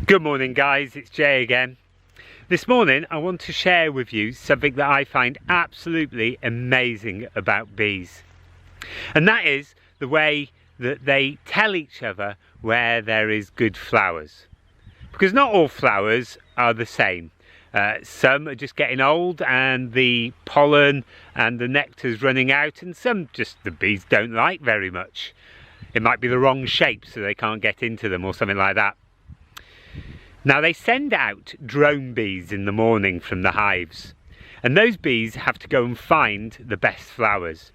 Good morning guys, it's Jay again. This morning I want to share with you something that I find absolutely amazing about bees. And that is the way that they tell each other where there is good flowers. Because not all flowers are the same. Some are just getting old and the pollen and the nectar's running out, and some just the bees don't like very much. It might be the wrong shape so they can't get into them or something like that. Now they send out drone bees in the morning from the hives, and those bees have to go and find the best flowers,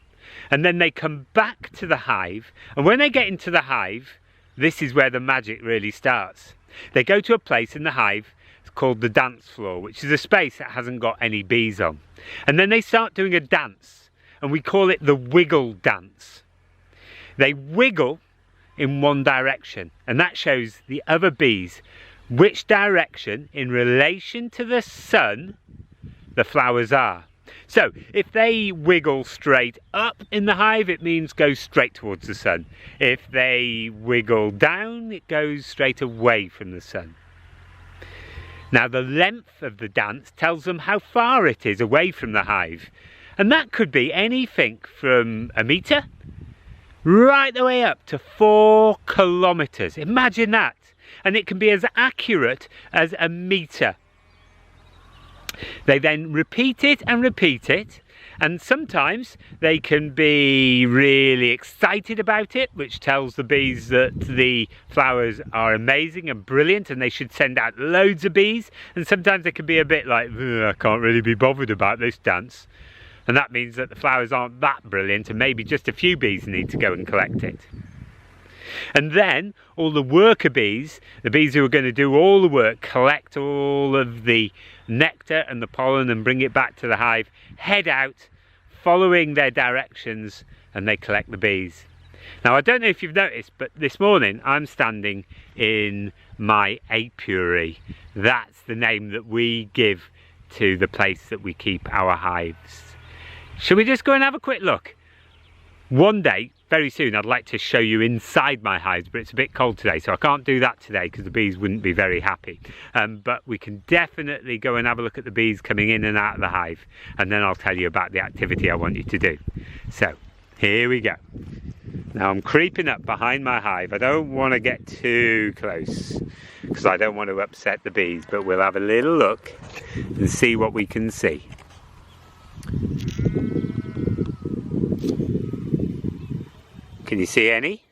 and then they come back to the hive, and when they get into the hive, this is where the magic really starts. They go to a place in the hive called the dance floor, which is a space that hasn't got any bees on, and then they start doing a dance, and we call it the wiggle dance. They wiggle in one direction, and that shows the other bees which direction in relation to the sun the flowers are. So if they wiggle straight up in the hive, it means go straight towards the sun. If they wiggle down, it goes straight away from the sun. Now the length of the dance tells them how far it is away from the hive, and that could be anything from a metre right the way up to 4 kilometres. Imagine that. And it can be as accurate as a metre. They then repeat it, and sometimes they can be really excited about it, which tells the bees that the flowers are amazing and brilliant and they should send out loads of bees. And sometimes they can be a bit like, I can't really be bothered about this dance, and that means that the flowers aren't that brilliant and maybe just a few bees need to go and collect it. And then all the worker bees, the bees who are going to do all the work, collect all of the nectar and the pollen and bring it back to the hive, head out following their directions, and they collect the bees. Now I don't know if you've noticed, but this morning I'm standing in my apiary. That's the name that we give to the place that we keep our hives. Shall we just go and have a quick look? One day, very soon, I'd like to show you inside my hives, but it's a bit cold today, so I can't do that today because the bees wouldn't be very happy. But we can definitely go and have a look at the bees coming in and out of the hive, and then I'll tell you about the activity I want you to do. So, here we go. Now I'm creeping up behind my hive. I don't want to get too close because I don't want to upset the bees, but we'll have a little look and see what we can see. Can you see any?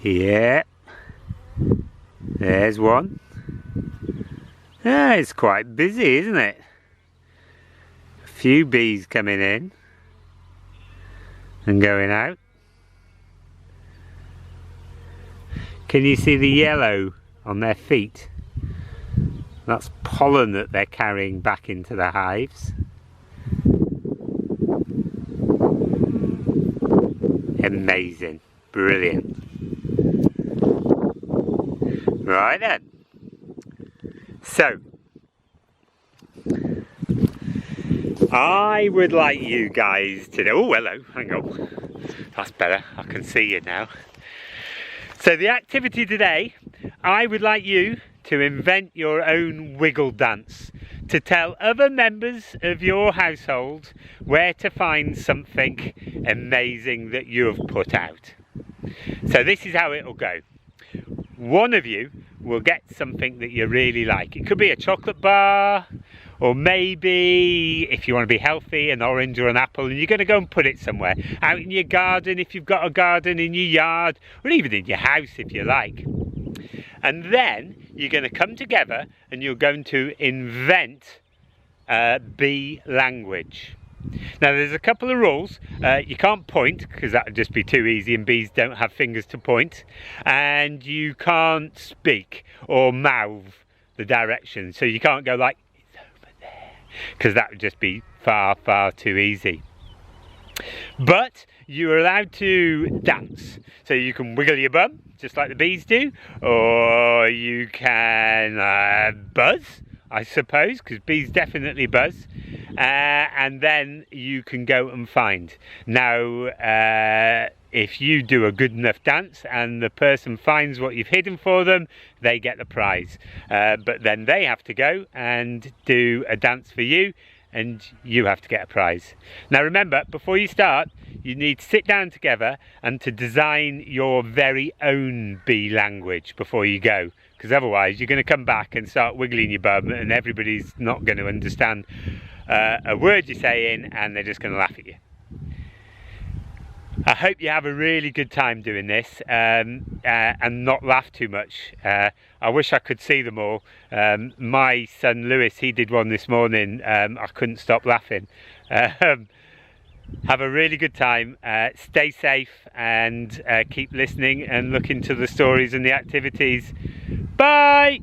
Yeah, there's one. Ah, it's quite busy, isn't it? A few bees coming in and going out. Can you see the yellow on their feet? That's pollen that they're carrying back into the hives. Amazing, brilliant. Right then, so I would like you guys to know, oh hello, hang on, that's better, I can see you now. So the activity today, I would like you to invent your own wiggle dance to tell other members of your household where to find something amazing that you have put out. So this is how it'll go. One of you will get something that you really like. It could be a chocolate bar, or maybe, if you want to be healthy, an orange or an apple, and you're going to go and put it somewhere. Out in your garden, if you've got a garden in your yard, or even in your house if you like. And then you're going to come together and you're going to invent bee language. Now there's a couple of rules. You can't point because that would just be too easy and bees don't have fingers to point, and you can't speak or mouth the direction, so you can't go like it's over there because that would just be far too easy. But you're allowed to dance, so you can wiggle your bum just like the bees do, or you can buzz I suppose, because bees definitely buzz, and then you can go and find. Now, if you do a good enough dance and the person finds what you've hidden for them, they get the prize. But then they have to go and do a dance for you, and you have to get a prize. Now remember, before you start, you need to sit down together and to design your very own bee language before you go, because otherwise you're going to come back and start wiggling your bum and everybody's not going to understand a word you're saying, and they're just going to laugh at you. I hope you have a really good time doing this and not laugh too much. I wish I could see them all. My son Lewis, he did one this morning. I couldn't stop laughing. Have a really good time. Stay safe and keep listening and look into the stories and the activities. Bye!